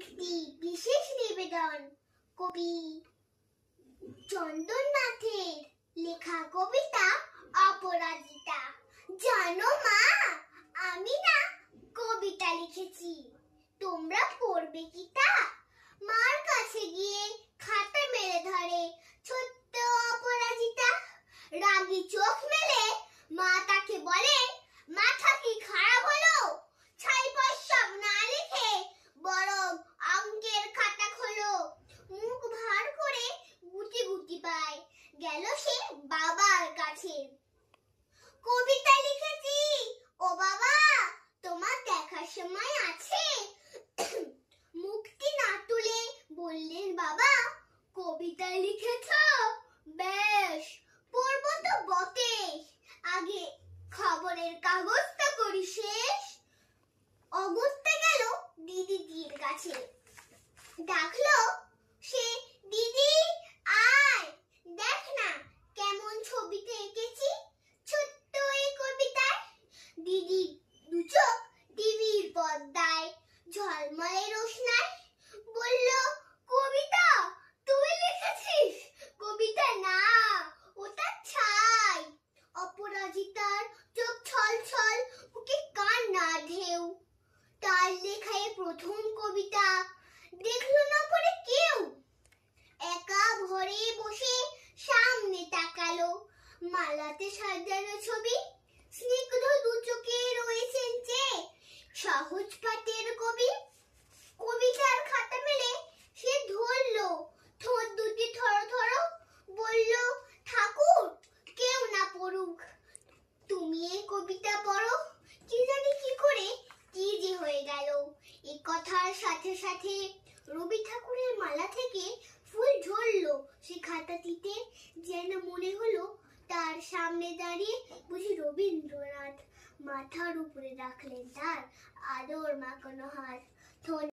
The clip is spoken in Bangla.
একটি বিশেষ নিবেদন কবি চন্দননাথের লেখা কবিতা অপরাজিতা। জানো মা, আমি না কবিতা লিখেছি, তোমরা পড়বে কি তা? মার কাছে গিয়ে খাতা মেরে ধরে ছোট্ট অপরাজিতা। রাগী চোখ মেলে মা তাকে বলে, মাথা কি খারাপ হলো? ছাইপাশ সব না লিখে বরং অঙ্কের খাতা খোলো। মুখ ভার করে গুটি গুটি পায় গেল সে বাবার কাছে। কবিতা লিখেছি ও বাবা, তোমার দেখার সময় আছে? মুখটি না তুলে বললেন বাবা, কবিতা লিখেছ? বেশ, পড়ব তো বটে, আগে খবরের কাগজটা করি শেষ। অগত্যা গেল দিদির কাছে, ডাকলো সে, দিদি আয়, দেখ না কেমন ছবিতে এঁকেছি ছোট্ট এই কবিতায়। দিদি দু চোখ টিভির পর্দায় ঝলমলে রোশনাই, বলল, কবিতা তুই লিখেছিস? কবিতা না, ওটা ছাই। অপরাজিতার চোখ ছল ছল, বুকে কান্না ঢেউ। তার লেখায় প্রথম কবিতা দেখলো না পড়ে কেউ। একা ঘরে বসে সামনে তাকালো, মালাতে সাজানো ছবি, স্নিগ্ধ দু চোখে রয়েছেন চেয়ে সহজ পাঠের কবি। কবিতার খাতা মেলে সে ধরলো, ঠোঁট দুটি থরথর, বলল, ঠাকুর কেউ না পড়ুক, তুমি এই কবিতা পড়ো। কি জানি কি করে কি যে হয়ে গেল। এই কথার সাথে সাথে রবি ঠাকুরের মালা থেকে ফুল ঝরলো সে খাতাটিতে, যেন মনে হলো তার সামনে দাঁড়িয়ে বুঝি রবীন্দ্রনাথ। মাথার উপরে রাখলেন তার আদর মাখানো হাত।